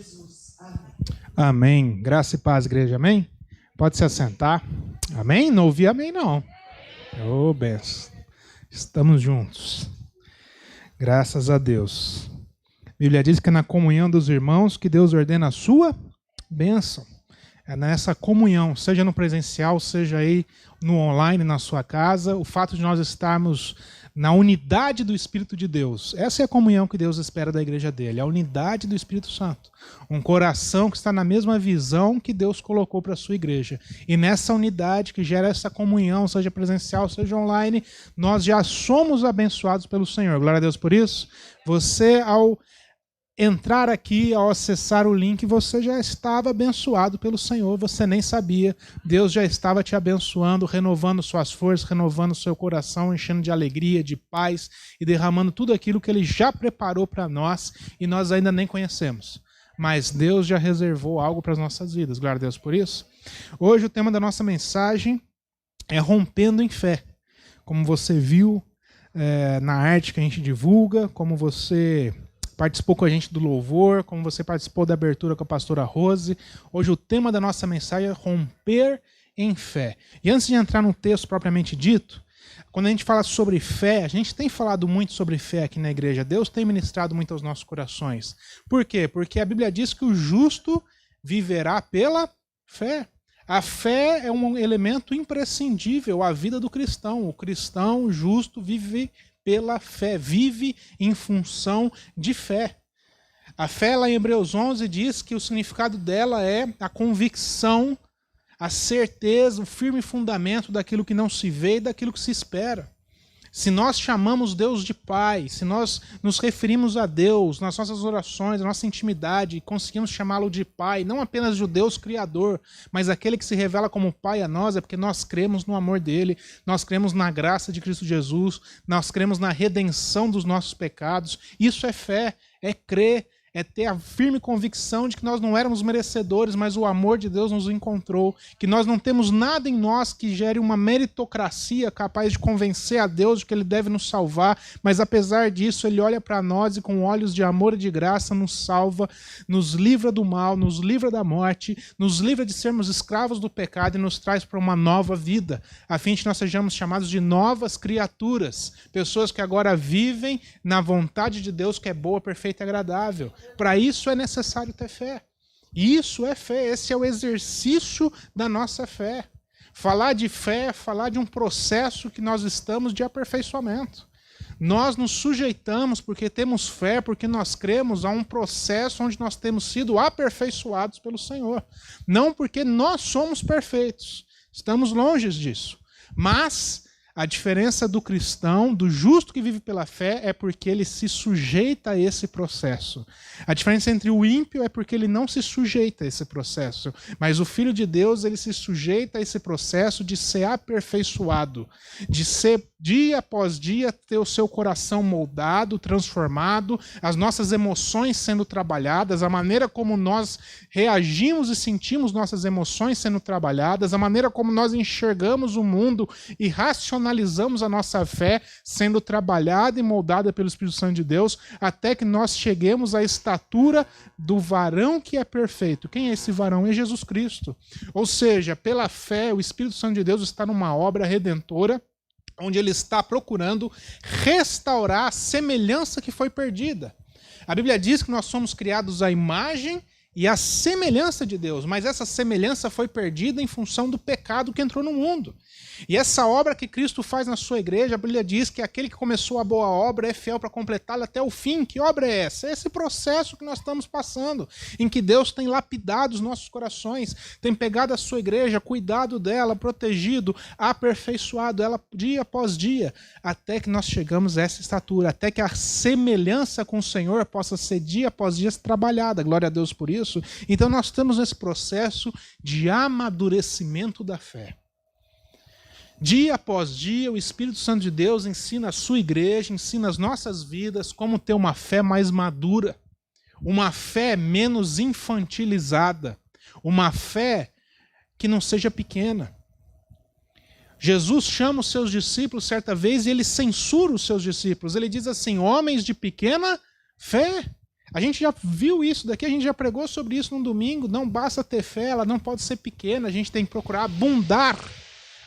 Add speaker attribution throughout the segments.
Speaker 1: Jesus. Amém.
Speaker 2: Amém. Graça e paz, igreja. Amém? Pode se assentar. Amém? Não ouvi amém, não. Ô, benção. Estamos juntos. Graças a Deus. A Bíblia diz que é na comunhão dos irmãos que Deus ordena a sua bênção. É nessa comunhão, seja no presencial, seja aí no online, na sua casa, o fato de nós estarmos na unidade do Espírito de Deus. Essa é a comunhão que Deus espera da igreja dele, a unidade do Espírito Santo. Um coração que está na mesma visão que Deus colocou para a sua igreja. E nessa unidade que gera essa comunhão, seja presencial, seja online, nós já somos abençoados pelo Senhor. Glória a Deus por isso. Você, ao entrar aqui, ao acessar o link, você já estava abençoado pelo Senhor, você nem sabia. Deus já estava te abençoando, renovando suas forças, renovando seu coração, enchendo de alegria, de paz e derramando tudo aquilo que Ele já preparou para nós e nós ainda nem conhecemos. Mas Deus já reservou algo para as nossas vidas. Glória a Deus por isso. Hoje o tema da nossa mensagem é rompendo em fé. Como você viu na arte que a gente divulga, como você participou com a gente do louvor, como você participou da abertura com a pastora Rose. Hoje o tema da nossa mensagem é romper em fé. E antes de entrar no texto propriamente dito, quando a gente fala sobre fé, a gente tem falado muito sobre fé aqui na igreja. Deus tem ministrado muito aos nossos corações. Por quê? Porque a Bíblia diz que o justo viverá pela fé. A fé é um elemento imprescindível à vida do cristão. O cristão justo vive pela fé, vive em função de fé. A fé, lá em Hebreus 11, diz que o significado dela é a convicção, a certeza, o firme fundamento daquilo que não se vê e daquilo que se espera. Se nós chamamos Deus de Pai, se nós nos referimos a Deus nas nossas orações, na nossa intimidade, e conseguimos chamá-lo de Pai, não apenas de Deus Criador, mas aquele que se revela como Pai a nós, é porque nós cremos no amor dele, nós cremos na graça de Cristo Jesus, nós cremos na redenção dos nossos pecados. Isso é fé, é crer, é ter a firme convicção de que nós não éramos merecedores, mas o amor de Deus nos encontrou, que nós não temos nada em nós que gere uma meritocracia capaz de convencer a Deus de que Ele deve nos salvar, mas apesar disso Ele olha para nós e com olhos de amor e de graça nos salva, nos livra do mal, nos livra da morte, nos livra de sermos escravos do pecado e nos traz para uma nova vida, a fim de que nós sejamos chamados de novas criaturas, pessoas que agora vivem na vontade de Deus que é boa, perfeita e agradável. Para isso é necessário ter fé. Isso é fé, esse é o exercício da nossa fé. Falar de fé é falar de um processo que nós estamos de aperfeiçoamento. Nós nos sujeitamos porque temos fé, porque nós cremos a um processo onde nós temos sido aperfeiçoados pelo Senhor. Não porque nós somos perfeitos, estamos longe disso. Mas a diferença do cristão, do justo que vive pela fé, é porque ele se sujeita a esse processo. A diferença entre o ímpio é porque ele não se sujeita a esse processo. Mas o Filho de Deus, ele se sujeita a esse processo de ser aperfeiçoado, de ser dia após dia ter o seu coração moldado, transformado, as nossas emoções sendo trabalhadas, a maneira como nós reagimos e sentimos nossas emoções sendo trabalhadas, a maneira como nós enxergamos o mundo e racionalizamos a nossa fé sendo trabalhada e moldada pelo Espírito Santo de Deus, até que nós cheguemos à estatura do varão que é perfeito. Quem é esse varão? É Jesus Cristo. Ou seja, pela fé, o Espírito Santo de Deus está numa obra redentora, onde ele está procurando restaurar a semelhança que foi perdida. A Bíblia diz que nós somos criados à imagem e à semelhança de Deus, mas essa semelhança foi perdida em função do pecado que entrou no mundo. E essa obra que Cristo faz na sua igreja, a Bíblia diz que aquele que começou a boa obra é fiel para completá-la até o fim. Que obra é essa? É esse processo que nós estamos passando, em que Deus tem lapidado os nossos corações, tem pegado a sua igreja, cuidado dela, protegido, aperfeiçoado ela dia após dia, até que nós chegamos a essa estatura, até que a semelhança com o Senhor possa ser dia após dia trabalhada. Glória a Deus por isso. Então nós estamos nesse processo de amadurecimento da fé. Dia após dia, o Espírito Santo de Deus ensina a sua igreja, ensina as nossas vidas como ter uma fé mais madura, uma fé menos infantilizada, uma fé que não seja pequena. Jesus chama os seus discípulos certa vez e ele censura os seus discípulos. Ele diz assim: homens de pequena fé. A gente já viu isso daqui, a gente já pregou sobre isso no domingo. Não basta ter fé, ela não pode ser pequena. A gente tem que procurar abundar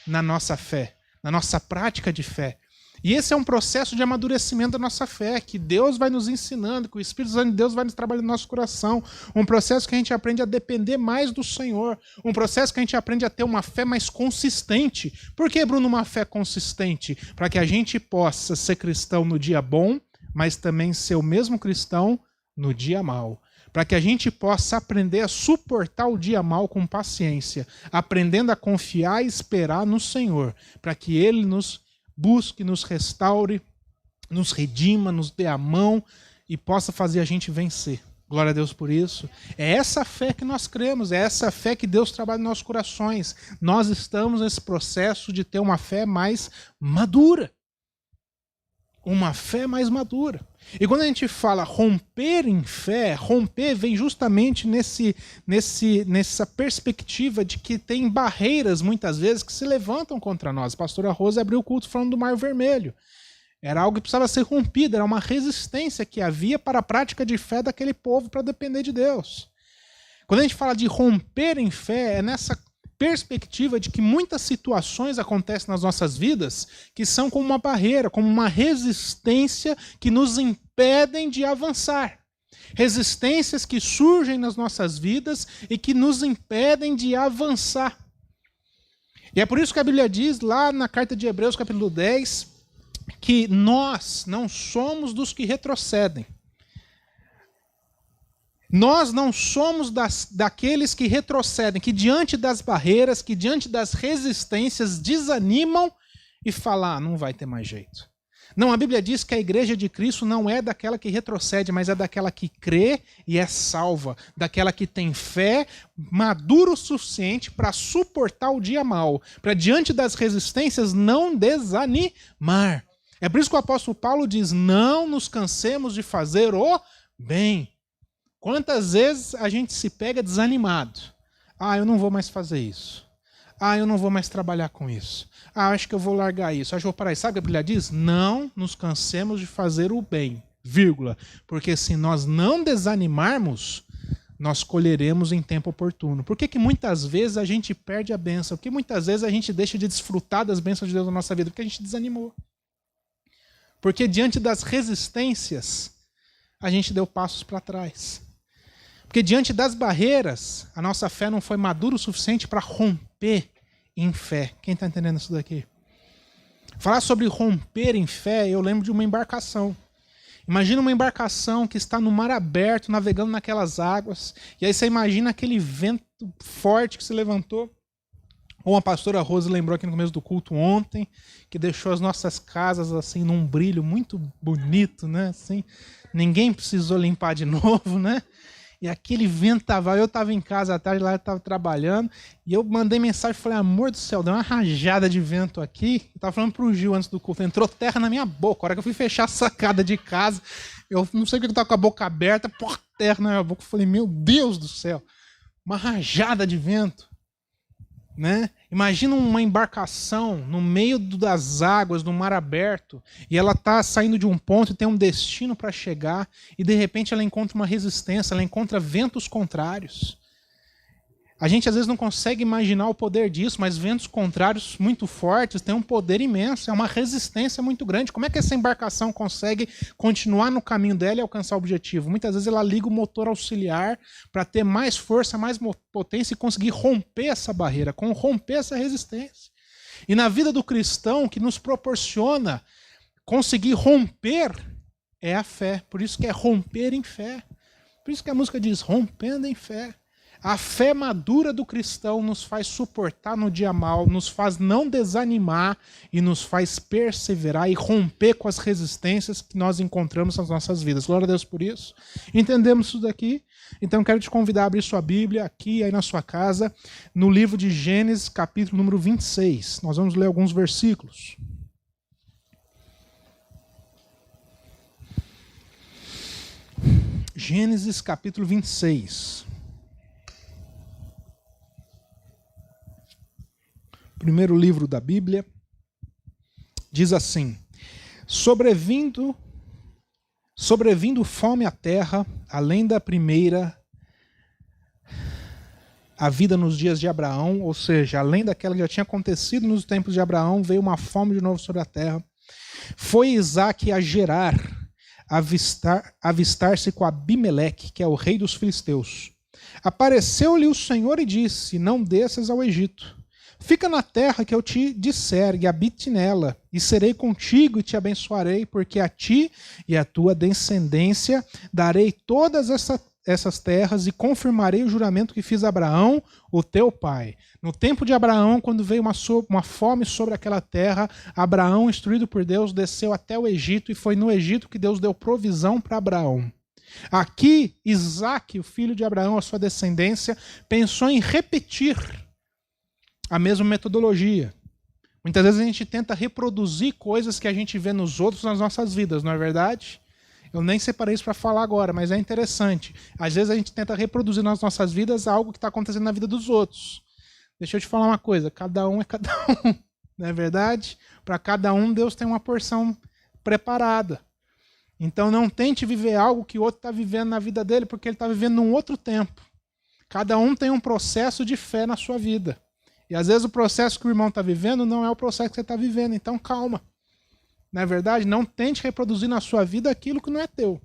Speaker 2: na nossa fé, na nossa prática de fé. E esse é um processo de amadurecimento da nossa fé, que Deus vai nos ensinando, que o Espírito Santo de Deus vai nos trabalhando no nosso coração. Um processo que a gente aprende a depender mais do Senhor. Um processo que a gente aprende a ter uma fé mais consistente. Por que, Bruno, uma fé consistente? Para que a gente possa ser cristão no dia bom, mas também ser o mesmo cristão no dia mau. Para que a gente possa aprender a suportar o dia mau com paciência, aprendendo a confiar e esperar no Senhor, para que Ele nos busque, nos restaure, nos redima, nos dê a mão e possa fazer a gente vencer. Glória a Deus por isso. É essa fé que nós cremos, é essa fé que Deus trabalha nos nossos corações. Nós estamos nesse processo de ter uma fé mais madura. Uma fé mais madura. E quando a gente fala romper em fé, romper vem justamente nessa perspectiva de que tem barreiras, muitas vezes, que se levantam contra nós. A pastora Rosa abriu o culto falando do Mar Vermelho. Era algo que precisava ser rompido, era uma resistência que havia para a prática de fé daquele povo para depender de Deus. Quando a gente fala de romper em fé, é nessa perspectiva de que muitas situações acontecem nas nossas vidas que são como uma barreira, como uma resistência que nos impedem de avançar. Resistências que surgem nas nossas vidas e que nos impedem de avançar. E é por isso que a Bíblia diz lá na carta de Hebreus, capítulo 10, que nós não somos dos que retrocedem. Nós não somos daqueles que retrocedem, que diante das barreiras, que diante das resistências desanimam e falam, não vai ter mais jeito. Não, a Bíblia diz que a igreja de Cristo não é daquela que retrocede, mas é daquela que crê e é salva, daquela que tem fé madura o suficiente para suportar o dia mau, para diante das resistências não desanimar. É por isso que o apóstolo Paulo diz, não nos cansemos de fazer o bem. Quantas vezes a gente se pega desanimado? Ah, eu não vou mais fazer isso. Ah, eu não vou mais trabalhar com isso. Ah, acho que eu vou largar isso. Acho que eu vou parar. Sabe o que a Bíblia diz? Não nos cansemos de fazer o bem, vírgula. Porque se nós não desanimarmos, nós colheremos em tempo oportuno. Por que muitas vezes a gente perde a bênção? Por que muitas vezes a gente deixa de desfrutar das bênçãos de Deus na nossa vida? Porque a gente desanimou. Porque diante das resistências, a gente deu passos para trás. Porque diante das barreiras, a nossa fé não foi madura o suficiente para romper em fé. Quem está entendendo isso daqui? Falar sobre romper em fé, eu lembro de uma embarcação. Imagina uma embarcação que está no mar aberto, navegando naquelas águas. E aí você imagina aquele vento forte que se levantou. Ou a pastora Rosa lembrou aqui no começo do culto ontem, que deixou as nossas casas assim num brilho muito bonito, né? Assim, ninguém precisou limpar de novo, né? E aquele ventaval, eu estava em casa à tarde, lá eu estava trabalhando, e eu mandei mensagem, falei, amor do céu, deu uma rajada de vento aqui. Eu estava falando pro Gil antes do culto, entrou terra na minha boca. A hora que eu fui fechar a sacada de casa, eu não sei o que eu estava com a boca aberta, terra na minha boca. Eu falei, meu Deus do céu, uma rajada de vento. Né? Imagina uma embarcação no meio das águas, no mar aberto, e ela está saindo de um ponto e tem um destino para chegar, e de repente ela encontra uma resistência, ela encontra ventos contrários. A gente às vezes não consegue imaginar o poder disso, mas ventos contrários muito fortes têm um poder imenso, é uma resistência muito grande. Como é que essa embarcação consegue continuar no caminho dela e alcançar o objetivo? Muitas vezes ela liga o motor auxiliar para ter mais força, mais potência e conseguir romper essa barreira, romper essa resistência. E na vida do cristão, o que nos proporciona conseguir romper é a fé. Por isso que é romper em fé. Por isso que a música diz, rompendo em fé. A fé madura do cristão nos faz suportar no dia mau, nos faz não desanimar e nos faz perseverar e romper com as resistências que nós encontramos nas nossas vidas. Glória a Deus por isso. Entendemos isso daqui? Então quero te convidar a abrir sua Bíblia aqui, aí na sua casa, no livro de Gênesis, capítulo número 26. Nós vamos ler alguns versículos. Gênesis, capítulo 26. Primeiro livro da Bíblia, diz assim, sobrevindo sobrevindo fome à terra, além da primeira, a vida nos dias de Abraão, ou seja, além daquela que já tinha acontecido nos tempos de Abraão, veio uma fome de novo sobre a terra. Foi Isaque a Gerar, avistar-se com Abimeleque, que é o rei dos filisteus. Apareceu-lhe o Senhor e disse: não desças ao Egito. Fica na terra que eu te disser e habite nela, e serei contigo e te abençoarei, porque a ti e à tua descendência darei todas essas terras e confirmarei o juramento que fiz a Abraão, o teu pai. No tempo de Abraão, quando veio uma fome sobre aquela terra, Abraão, instruído por Deus, desceu até o Egito, e foi no Egito que Deus deu provisão para Abraão. Aqui, Isaque, o filho de Abraão, a sua descendência, pensou em repetir a mesma metodologia. Muitas vezes a gente tenta reproduzir coisas que a gente vê nos outros nas nossas vidas, não é verdade? Eu nem separei isso para falar agora, mas é interessante. Às vezes a gente tenta reproduzir nas nossas vidas algo que está acontecendo na vida dos outros. Deixa eu te falar uma coisa, cada um é cada um, não é verdade? Para cada um, Deus tem uma porção preparada. Então não tente viver algo que o outro está vivendo na vida dele, porque ele está vivendo num outro tempo. Cada um tem um processo de fé na sua vida. E às vezes o processo que o irmão está vivendo não é o processo que você está vivendo, então calma. Não é verdade? Não tente reproduzir na sua vida aquilo que não é teu.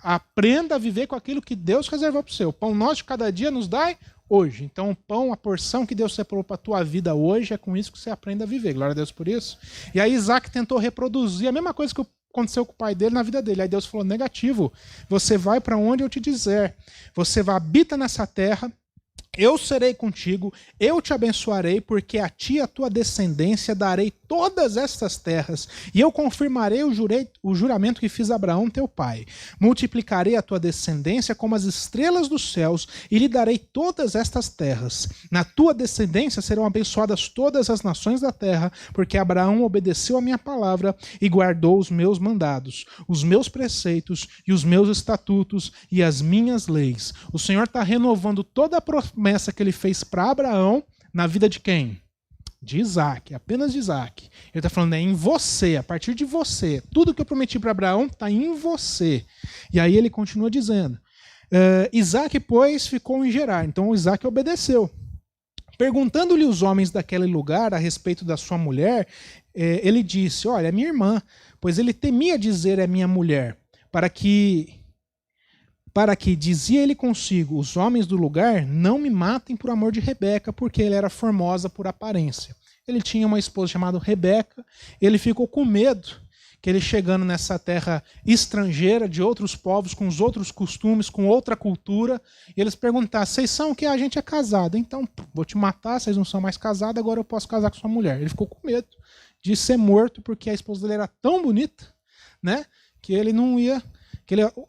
Speaker 2: Aprenda a viver com aquilo que Deus reservou para o seu. O pão nosso de cada dia nos dai hoje. Então o pão, a porção que Deus separou para a tua vida hoje, é com isso que você aprende a viver. Glória a Deus por isso. E aí Isaque tentou reproduzir a mesma coisa que aconteceu com o pai dele na vida dele. Aí Deus falou: negativo, você vai para onde eu te dizer. Você vai habita nessa terra. Eu serei contigo, eu te abençoarei, porque a ti e a tua descendência darei todas estas terras, e eu confirmarei o juramento que fiz a Abraão, teu pai. Multiplicarei a tua descendência como as estrelas dos céus, e lhe darei todas estas terras. Na tua descendência serão abençoadas todas as nações da terra, porque Abraão obedeceu a minha palavra e guardou os meus mandados, os meus preceitos e os meus estatutos e as minhas leis. O Senhor está renovando toda a promessa que ele fez para Abraão na vida de quem? De Isaque, apenas de Isaque. Ele está falando, é em você, a partir de você. Tudo que eu prometi para Abraão está em você. E aí ele continua dizendo, Isaque, pois, ficou em Gerar. Então Isaque obedeceu. Perguntando-lhe os homens daquele lugar a respeito da sua mulher, ele disse, olha, é minha irmã, pois ele temia dizer é minha mulher, para que dizia ele consigo, os homens do lugar não me matem por amor de Rebeca, porque ele era formosa por aparência. Ele tinha uma esposa chamada Rebeca, ele ficou com medo que ele chegando nessa terra estrangeira, de outros povos, com os outros costumes, com outra cultura, e eles perguntassem, vocês são o que? A gente é casado, então vou te matar, vocês não são mais casados, agora eu posso casar com sua mulher. Ele ficou com medo de ser morto, porque a esposa dele era tão bonita, né, que ele não ia...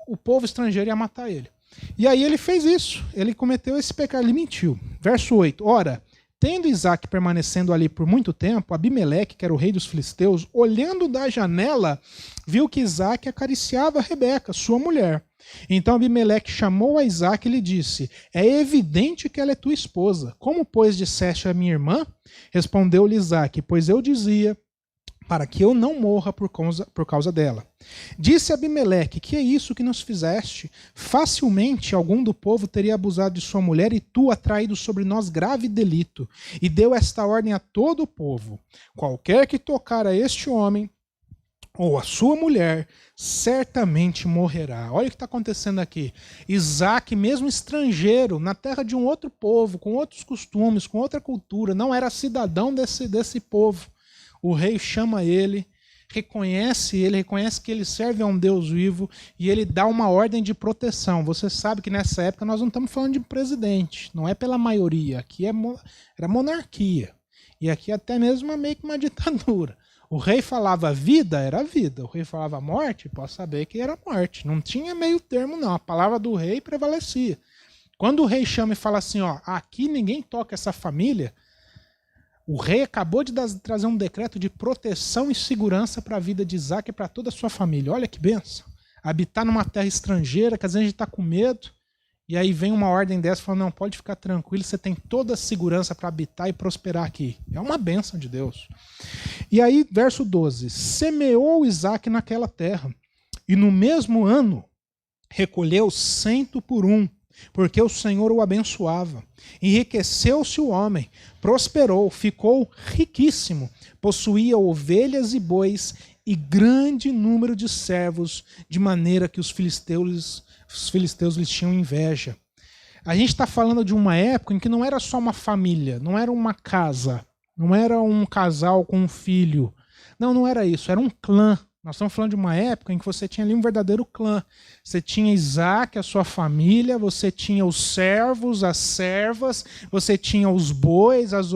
Speaker 2: o povo estrangeiro ia matar ele. E aí ele fez isso, ele cometeu esse pecado, ele mentiu. Verso 8, ora, tendo Isaque permanecendo ali por muito tempo, Abimeleque, que era o rei dos filisteus, olhando da janela, viu que Isaque acariciava Rebeca, sua mulher. Então Abimeleque chamou a Isaque e lhe disse, é evidente que ela é tua esposa. Como, pois, disseste a minha irmã? Respondeu-lhe Isaque, pois eu dizia, para que eu não morra por causa dela. Disse Abimeleque, que é isso que nos fizeste? Facilmente algum do povo teria abusado de sua mulher e tu atraído sobre nós grave delito. E deu esta ordem a todo o povo. Qualquer que tocar a este homem ou a sua mulher, certamente morrerá. Olha o que está acontecendo aqui. Isaque, mesmo estrangeiro, na terra de um outro povo, com outros costumes, com outra cultura, não era cidadão desse povo. O rei chama ele, reconhece que ele serve a um Deus vivo e ele dá uma ordem de proteção. Você sabe que nessa época nós não estamos falando de presidente, não é pela maioria, aqui era monarquia. E aqui até mesmo é meio que uma ditadura. O rei falava vida, era vida. O rei falava morte, posso saber que era morte. Não tinha meio termo não, a palavra do rei prevalecia. Quando o rei chama e fala assim, ó, aqui ninguém toca essa família, o rei acabou de trazer um decreto de proteção e segurança para a vida de Isaque e para toda a sua família. Olha que benção. Habitar numa terra estrangeira, que às vezes a gente está com medo, e aí vem uma ordem dessa falando, não, pode ficar tranquilo, você tem toda a segurança para habitar e prosperar aqui. É uma bênção de Deus. E aí, verso 12, semeou Isaque naquela terra, E no mesmo ano recolheu 100 por 1, porque o Senhor o abençoava. Enriqueceu-se o homem, prosperou, ficou riquíssimo, possuía ovelhas e bois e grande número de servos, de maneira que os filisteus lhes tinham inveja. A gente está falando de uma época em que não era só uma família, não era uma casa, não era um casal com um filho. Não era isso, era um clã. Nós estamos falando de uma época em que você tinha ali um verdadeiro clã. Você tinha Isaac, a sua família, você tinha os servos, as servas, você tinha os bois, as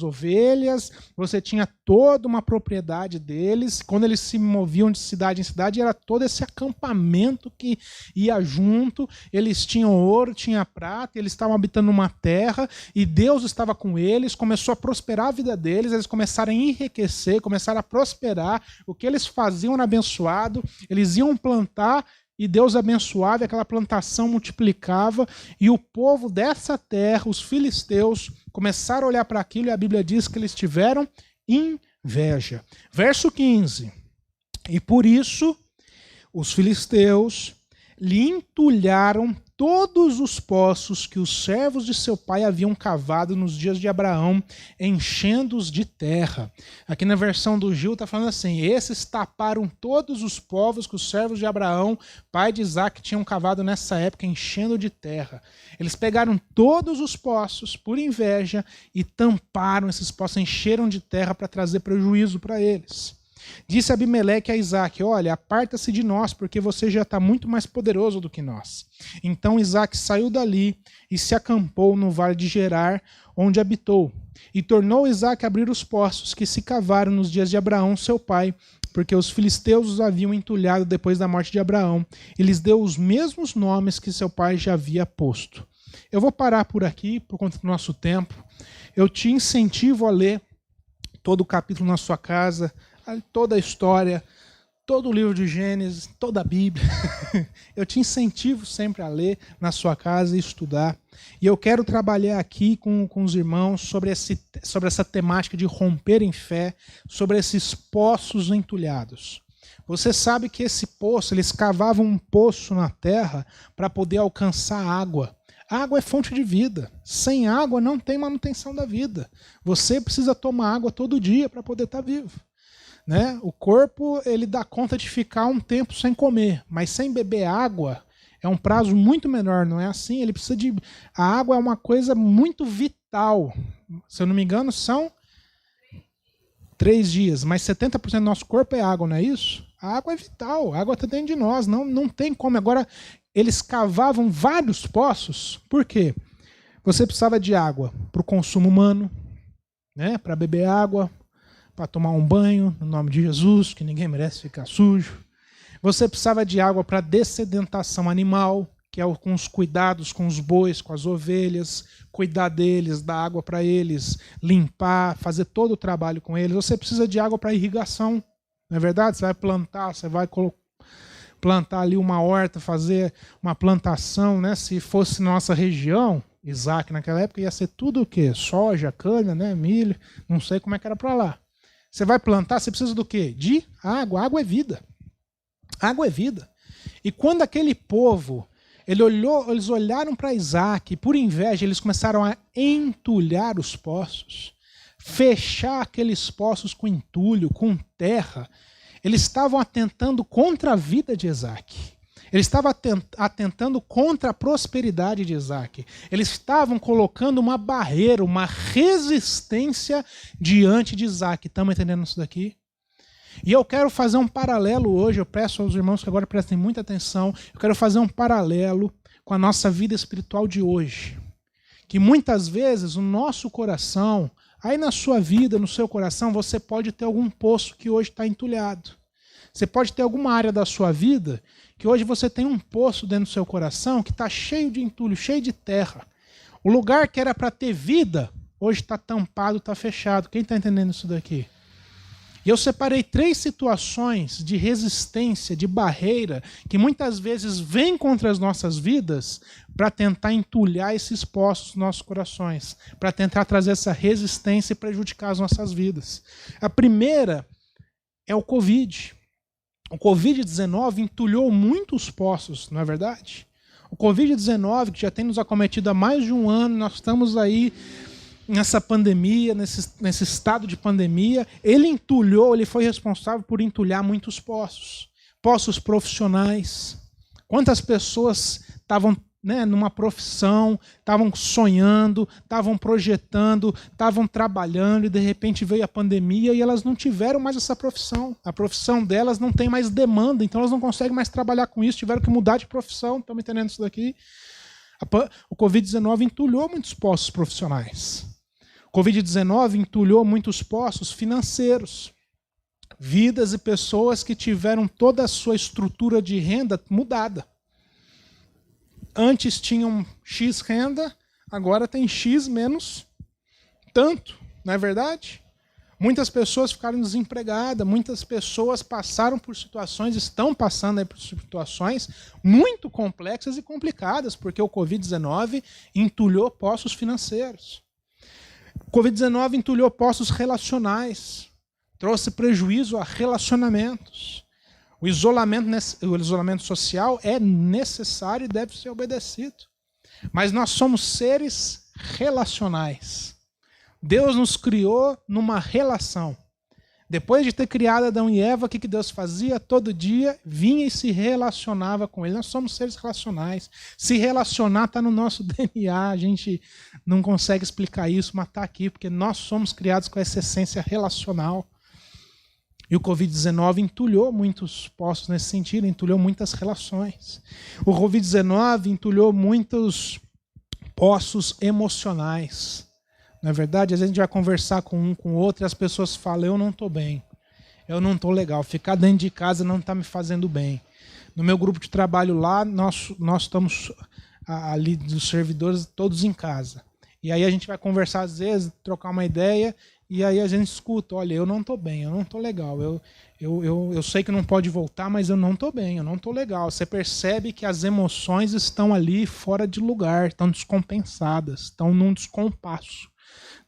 Speaker 2: ovelhas, você tinha toda uma propriedade deles. Quando eles se moviam de cidade em cidade, era todo esse acampamento que ia junto. Eles tinham ouro, tinha prata, eles estavam habitando uma terra e Deus estava com eles, começou a prosperar a vida deles, eles começaram a enriquecer, começaram a prosperar. O que eles faziam era abençoado, eles iam plantar e Deus abençoava, e aquela plantação multiplicava, e o povo dessa terra, os filisteus, começaram a olhar para aquilo, e a Bíblia diz que eles tiveram inveja. Verso 15. E por isso os filisteus lhe entulharam todos os poços que os servos de seu pai haviam cavado nos dias de Abraão, enchendo-os de terra. Aqui na versão do Gil está falando assim: esses taparam todos os povos que os servos de Abraão, pai de Isaac, tinham cavado nessa época, enchendo de terra. Eles pegaram todos os poços por inveja e tamparam esses poços, encheram de terra para trazer prejuízo para eles. Disse Abimeleque a Isaac: olha, aparta-se de nós, porque você já está muito mais poderoso do que nós. Então Isaac saiu dali e se acampou no vale de Gerar, onde habitou. E tornou Isaac a abrir os poços que se cavaram nos dias de Abraão, seu pai, porque os filisteus os haviam entulhado depois da morte de Abraão, e lhes deu os mesmos nomes que seu pai já havia posto. Eu vou parar por aqui, por conta do nosso tempo. Eu te incentivo a ler todo o capítulo na sua casa, toda a história, todo o livro de Gênesis, toda a Bíblia. Eu te incentivo sempre a ler na sua casa e estudar. E eu quero trabalhar aqui com os irmãos sobre essa temática de romper em fé, sobre esses poços entulhados. Você sabe que esse poço, eles cavavam um poço na terra para poder alcançar água. A água é fonte de vida. Sem água não tem manutenção da vida. Você precisa tomar água todo dia para poder estar vivo. Né? O corpo ele dá conta de ficar um tempo sem comer, mas sem beber água é um prazo muito menor, não é assim? Ele precisa de... A água é uma coisa muito vital. Se eu não me engano, são 3 dias, mas 70% do nosso corpo é água, não é isso? A água é vital, a água está dentro de nós, não tem como. Agora, eles cavavam vários poços, por quê? Você precisava de água para o consumo humano, né? Para beber água, para tomar um banho, no nome de Jesus, que ninguém merece ficar sujo. Você precisava de água para dessedentação animal, que é com os cuidados com os bois, com as ovelhas, cuidar deles, dar água para eles, limpar, fazer todo o trabalho com eles. Você precisa de água para irrigação, não é verdade? Você vai plantar, você vai plantar ali uma horta, fazer uma plantação, né? Se fosse nossa região, Isaac naquela época ia ser tudo o quê? Soja, cana, né? Milho, não sei como é que era para lá. Você vai plantar, você precisa do quê? De água. Água é vida. Água é vida. E quando aquele povo, eles olharam para Isaac, e por inveja eles começaram a entulhar os poços, fechar aqueles poços com entulho, com terra. Eles estavam atentando contra a vida de Isaac. Eles estavam atentando contra a prosperidade de Isaac. Eles estavam colocando uma barreira, uma resistência diante de Isaac. Estamos entendendo isso daqui? E eu quero fazer um paralelo hoje, eu peço aos irmãos que agora prestem muita atenção, eu quero fazer um paralelo com a nossa vida espiritual de hoje. Que muitas vezes o nosso coração, aí na sua vida, no seu coração, você pode ter algum poço que hoje está entulhado. Você pode ter alguma área da sua vida que hoje você tem um poço dentro do seu coração que está cheio de entulho, cheio de terra. O lugar que era para ter vida, hoje está tampado, está fechado. Quem está entendendo isso daqui? E eu separei 3 situações de resistência, de barreira, que muitas vezes vêm contra as nossas vidas para tentar entulhar esses poços dos nossos corações, para tentar trazer essa resistência e prejudicar as nossas vidas. A primeira é o Covid. O Covid-19 entulhou muitos poços, não é verdade? O Covid-19, que já tem nos acometido há mais de um ano, nós estamos aí nessa pandemia, nesse estado de pandemia, ele foi responsável por entulhar muitos poços. Poços profissionais. Quantas pessoas estavam numa profissão, estavam sonhando, estavam projetando, estavam trabalhando e de repente veio a pandemia e elas não tiveram mais essa profissão. A profissão delas não tem mais demanda, então elas não conseguem mais trabalhar com isso, tiveram que mudar de profissão. Estão me entendendo isso daqui? O Covid-19 entulhou muitos postos profissionais. O Covid-19 entulhou muitos postos financeiros. Vidas e pessoas que tiveram toda a sua estrutura de renda mudada. Antes tinham X renda, agora tem X menos tanto, não é verdade? Muitas pessoas ficaram desempregadas, muitas pessoas passaram por situações, estão passando aí por situações muito complexas e complicadas, porque o Covid-19 entulhou postos financeiros. O Covid-19 entulhou postos relacionais, trouxe prejuízo a relacionamentos. O isolamento social é necessário e deve ser obedecido. Mas nós somos seres relacionais. Deus nos criou numa relação. Depois de ter criado Adão e Eva, o que Deus fazia? Todo dia vinha e se relacionava com ele. Nós somos seres relacionais. Se relacionar está no nosso DNA. A gente não consegue explicar isso, mas está aqui, porque nós somos criados com essa essência relacional. E o Covid-19 entulhou muitos postos nesse sentido, entulhou muitas relações. O Covid-19 entulhou muitos postos emocionais. Não é verdade? Às vezes a gente vai conversar com um, com o outro, e as pessoas falam, eu não estou bem, eu não estou legal, ficar dentro de casa não está me fazendo bem. No meu grupo de trabalho lá, nós estamos ali dos servidores todos em casa. E aí a gente vai conversar às vezes, trocar uma ideia, e aí a gente escuta, olha, eu não estou bem, eu não estou legal, eu sei que não pode voltar, mas eu não estou bem, eu não estou legal. Você percebe que as emoções estão ali fora de lugar, estão descompensadas, estão num descompasso,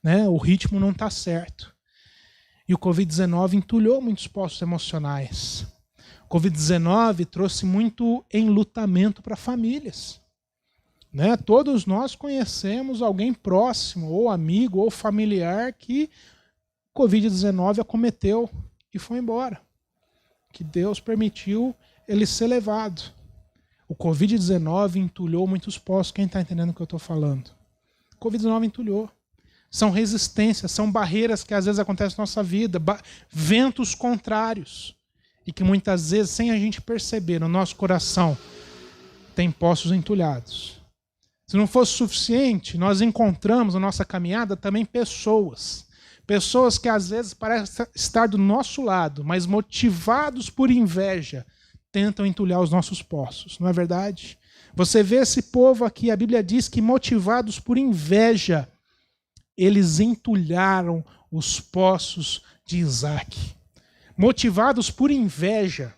Speaker 2: né? O ritmo não está certo. E o Covid-19 entulhou muitos postos emocionais. O Covid-19 trouxe muito enlutamento para famílias. Né? Todos nós conhecemos alguém próximo, ou amigo, ou familiar, que Covid-19 acometeu e foi embora. Que Deus permitiu ele ser levado. O Covid-19 entulhou muitos postos. Quem está entendendo o que eu estou falando? O Covid-19 entulhou. São resistências, são barreiras que às vezes acontecem na nossa vida, ventos contrários. E que muitas vezes, sem a gente perceber, no nosso coração, tem postos entulhados. Se não fosse suficiente, nós encontramos na nossa caminhada também pessoas. Pessoas que às vezes parecem estar do nosso lado, mas motivados por inveja, tentam entulhar os nossos poços. Não é verdade? Você vê esse povo aqui, a Bíblia diz que motivados por inveja, eles entulharam os poços de Isaac. Motivados por inveja,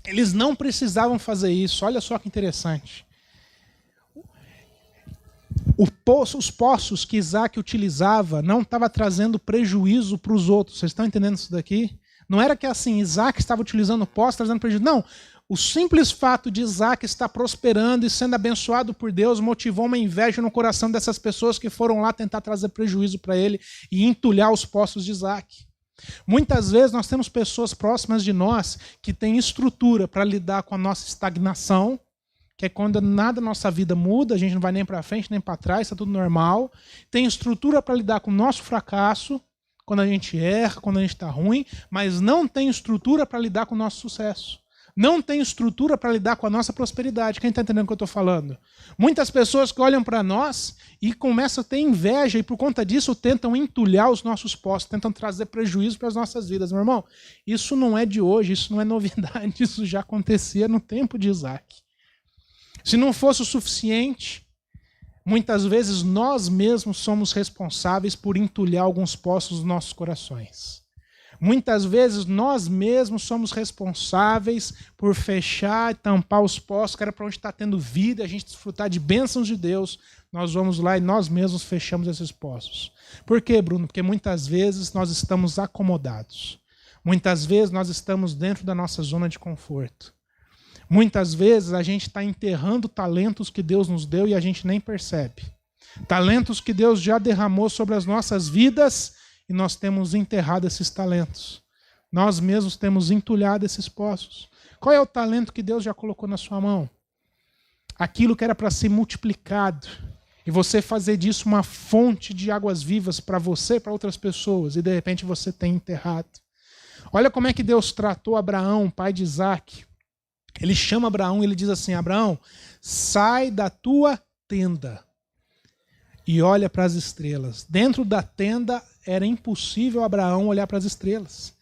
Speaker 2: eles não precisavam fazer isso. Olha só que interessante. Os poços que Isaac utilizava não estava trazendo prejuízo para os outros. Vocês estão entendendo isso daqui? Não era que assim, Isaac estava utilizando poços, trazendo prejuízo. Não, o simples fato de Isaac estar prosperando e sendo abençoado por Deus motivou uma inveja no coração dessas pessoas que foram lá tentar trazer prejuízo para ele e entulhar os poços de Isaac. Muitas vezes nós temos pessoas próximas de nós que têm estrutura para lidar com a nossa estagnação, que é quando nada na nossa vida muda, a gente não vai nem para frente nem para trás, está tudo normal. Tem estrutura para lidar com o nosso fracasso, quando a gente erra, quando a gente está ruim, mas não tem estrutura para lidar com o nosso sucesso. Não tem estrutura para lidar com a nossa prosperidade. Quem está entendendo o que eu estou falando? Muitas pessoas que olham para nós e começam a ter inveja e por conta disso tentam entulhar os nossos postos, tentam trazer prejuízo para as nossas vidas. Meu irmão, isso não é de hoje, isso não é novidade, isso já acontecia no tempo de Isaac. Se não fosse o suficiente, muitas vezes nós mesmos somos responsáveis por entulhar alguns poços dos nossos corações. Muitas vezes nós mesmos somos responsáveis por fechar e tampar os poços, que era para onde está tendo vida, a gente desfrutar de bênçãos de Deus. Nós vamos lá e nós mesmos fechamos esses poços. Por quê, Bruno? Porque muitas vezes nós estamos acomodados. Muitas vezes nós estamos dentro da nossa zona de conforto. Muitas vezes a gente está enterrando talentos que Deus nos deu e a gente nem percebe. Talentos que Deus já derramou sobre as nossas vidas e nós temos enterrado esses talentos. Nós mesmos temos entulhado esses poços. Qual é o talento que Deus já colocou na sua mão? Aquilo que era para ser multiplicado. E você fazer disso uma fonte de águas vivas para você e para outras pessoas. E de repente você tem enterrado. Olha como é que Deus tratou Abraão, pai de Isaac. Ele chama Abraão e ele diz assim: Abraão, sai da tua tenda e olha para as estrelas. Dentro da tenda era impossível Abraão olhar para as estrelas.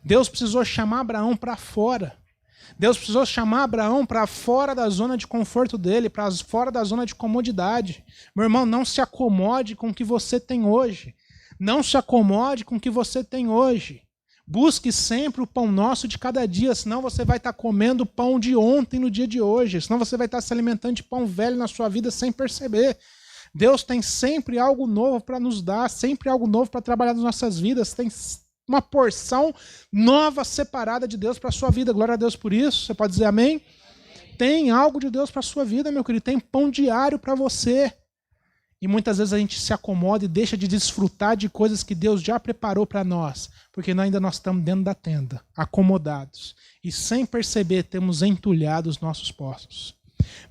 Speaker 2: Deus precisou chamar Abraão para fora. Deus precisou chamar Abraão para fora da zona de conforto dele, para fora da zona de comodidade. Meu irmão, não se acomode com o que você tem hoje. Não se acomode com o que você tem hoje. Busque sempre o pão nosso de cada dia, senão você vai estar comendo pão de ontem no dia de hoje. Senão você vai estar se alimentando de pão velho na sua vida sem perceber. Deus tem sempre algo novo para nos dar, sempre algo novo para trabalhar nas nossas vidas. Tem uma porção nova separada de Deus para a sua vida. Glória a Deus por isso. Você pode dizer amém? Tem algo de Deus para a sua vida, meu querido. Tem pão diário para você. E muitas vezes a gente se acomoda e deixa de desfrutar de coisas que Deus já preparou para nós. Porque ainda nós estamos dentro da tenda, acomodados. E sem perceber temos entulhado os nossos poços.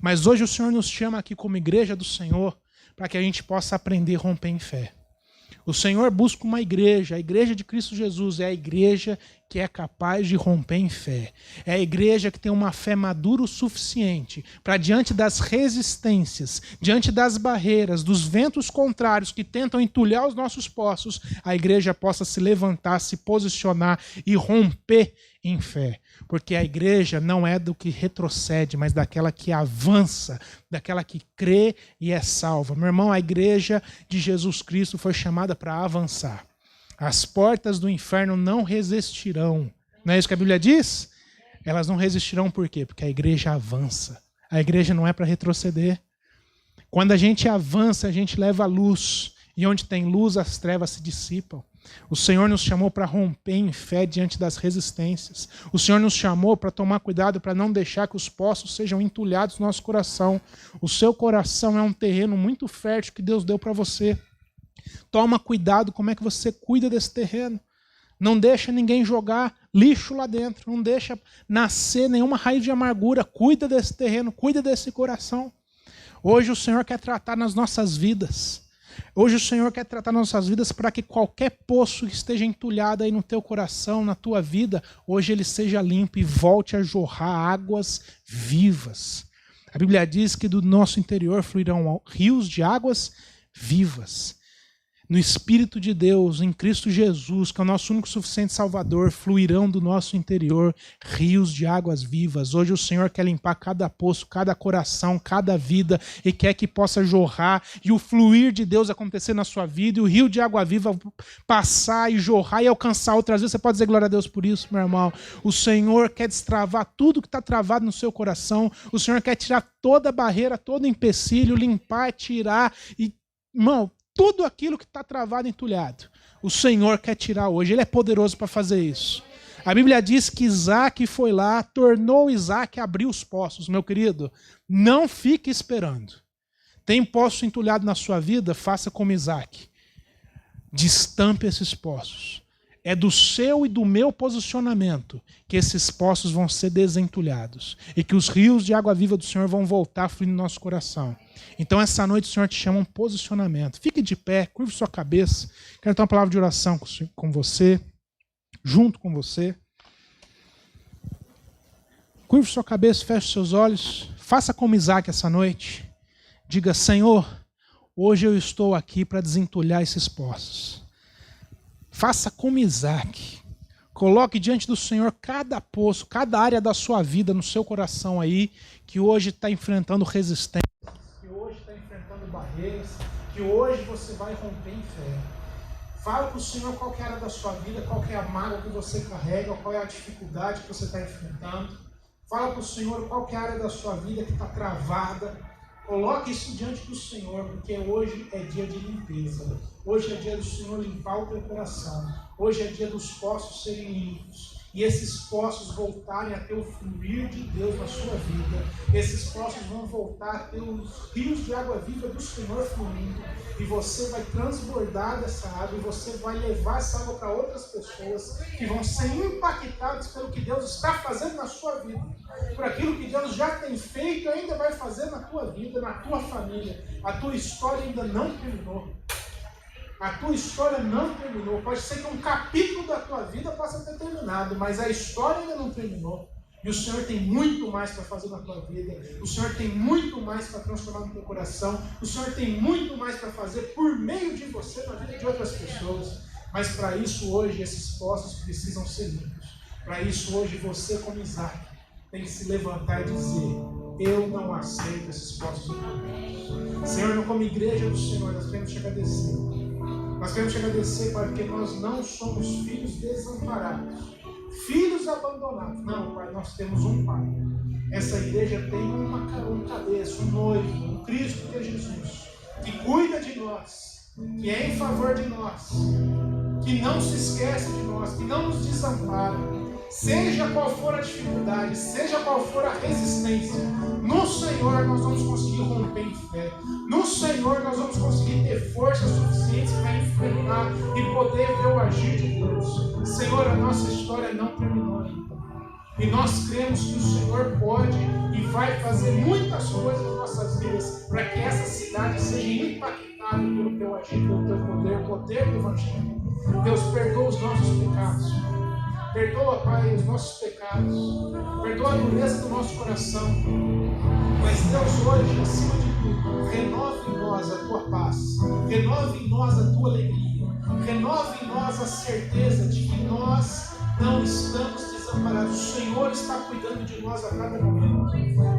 Speaker 2: Mas hoje o Senhor nos chama aqui como igreja do Senhor para que a gente possa aprender a romper em fé. O Senhor busca uma igreja, a igreja de Cristo Jesus é a igreja que é capaz de romper em fé. É a igreja que tem uma fé madura o suficiente para, diante das resistências, diante das barreiras, dos ventos contrários que tentam entulhar os nossos poços, a igreja possa se levantar, se posicionar e romper em fé. Porque a igreja não é do que retrocede, mas daquela que avança, daquela que crê e é salva. Meu irmão, a igreja de Jesus Cristo foi chamada para avançar. As portas do inferno não resistirão. Não é isso que a Bíblia diz? Elas não resistirão por quê? Porque a igreja avança. A igreja não é para retroceder. Quando a gente avança, a gente leva a luz. E onde tem luz, as trevas se dissipam. O Senhor nos chamou para romper em fé diante das resistências. O Senhor nos chamou para tomar cuidado, para não deixar que os poços sejam entulhados no nosso coração. O seu coração é um terreno muito fértil que Deus deu para você. Toma cuidado como é que você cuida desse terreno. Não deixa ninguém jogar lixo lá dentro. Não deixa nascer nenhuma raiz de amargura. Cuida desse terreno, cuida desse coração. Hoje o Senhor quer tratar nas nossas vidas. Hoje o Senhor quer tratar nossas vidas para que qualquer poço que esteja entulhado aí no teu coração, na tua vida, hoje ele seja limpo e volte a jorrar águas vivas. A Bíblia diz que do nosso interior fluirão rios de águas vivas. No Espírito de Deus, em Cristo Jesus, que é o nosso único e suficiente Salvador, fluirão do nosso interior rios de águas vivas. Hoje o Senhor quer limpar cada poço, cada coração, cada vida, e quer que possa jorrar, e o fluir de Deus acontecer na sua vida, e o rio de água viva passar e jorrar e alcançar outras vezes. Você pode dizer glória a Deus por isso, meu irmão? O Senhor quer destravar tudo que está travado no seu coração. O Senhor quer tirar toda barreira, todo empecilho, limpar, tirar, e, irmão, tudo aquilo que está travado, entulhado, o Senhor quer tirar hoje. Ele é poderoso para fazer isso. A Bíblia diz que Isaac foi lá, tornou Isaac a abrir os poços. Meu querido, não fique esperando. Tem poço entulhado na sua vida? Faça como Isaac. Destampe esses poços. É do seu e do meu posicionamento que esses poços vão ser desentulhados. E que os rios de água viva do Senhor vão voltar a fluir no nosso coração. Então essa noite o Senhor te chama um posicionamento. Fique de pé, curve sua cabeça. Quero ter uma palavra de oração com você, junto com você. Curve sua cabeça, feche seus olhos. Faça como Isaac essa noite. Diga: Senhor, hoje eu estou aqui para desentulhar esses poços. Faça como Isaac. Coloque diante do Senhor cada poço, cada área da sua vida, no seu coração aí, que hoje está enfrentando resistência, que hoje está enfrentando barreiras, que hoje você vai romper em fé. Fala para o Senhor qual é a área da sua vida, qual é a mágoa que você carrega, qual é a dificuldade que você está enfrentando. Fala para o Senhor qual é a área da sua vida que está travada, Coloque isso diante do Senhor, porque hoje é dia de limpeza. Hoje é dia do Senhor limpar o teu coração. Hoje é dia dos poços serem limpos. E esses poços voltarem a ter o fluir de Deus na sua vida. Esses poços vão voltar a ter os rios de água viva do Senhor fluindo. E você vai transbordar dessa água. E você vai levar essa água para outras pessoas que vão ser impactadas pelo que Deus está fazendo na sua vida. Por aquilo que Deus já tem feito e ainda vai fazer na tua vida, na tua família. A tua história ainda não terminou. A tua história não terminou. Pode ser que um capítulo da tua vida possa ter terminado, mas a história ainda não terminou. E o Senhor tem muito mais para fazer na tua vida. O Senhor tem muito mais para transformar no teu coração. O Senhor tem muito mais para fazer por meio de você na vida de outras pessoas. Mas para isso hoje esses poços precisam ser limpos. Para isso hoje você, como Isaac, tem que se levantar e dizer: eu não aceito esses poços impuros. Senhor, como igreja do Senhor, nós queremos te agradecer. Nós queremos te agradecer, Pai, porque nós não somos filhos desamparados, filhos abandonados. Não, Pai, nós temos um Pai. Essa igreja tem uma cabeça, um noivo, um Cristo que é Jesus, que cuida de nós, que é em favor de nós, que não se esquece de nós, que não nos desampara. Seja qual for a dificuldade, seja qual for a resistência, no Senhor nós vamos conseguir romper em fé. No Senhor nós vamos conseguir ter forças suficientes para enfrentar e poder ver o agir de Deus. Senhor, a nossa história não terminou ainda. E nós cremos que o Senhor pode e vai fazer muitas coisas nas nossas vidas para que essa cidade seja impactada pelo teu agir, pelo teu poder, o poder do Evangelho. Deus, perdoa os nossos pecados. Perdoa, Pai, os nossos pecados. Perdoa a dureza do nosso coração. Mas Deus, hoje, acima de tudo, renove em nós a tua paz. Renove em nós a tua alegria. Renove em nós a certeza de que nós não estamos desamparados. O Senhor está cuidando de nós a cada momento.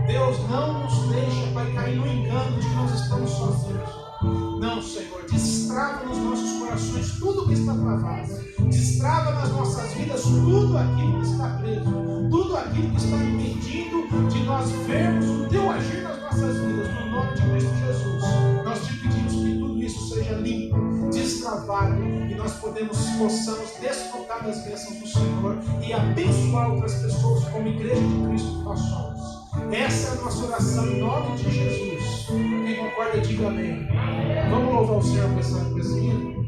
Speaker 2: Deus, não nos deixa, Pai, cair no engano de que nós estamos sozinhos. Não, Senhor, destrava nos nossos corações tudo que está travado. Destrava nas nossas vidas tudo aquilo que está preso. Tudo aquilo que está impedindo de nós vermos o teu agir nas nossas vidas. No nome de Cristo Jesus, nós te pedimos que tudo isso seja limpo, destravado, e nós possamos desfrutar das bênçãos do Senhor e abençoar outras pessoas como igreja de Cristo que nós somos. Essa é a nossa oração em nome de Jesus. Quem concorda, diga amém. Vamos louvar o Senhor com esse hino.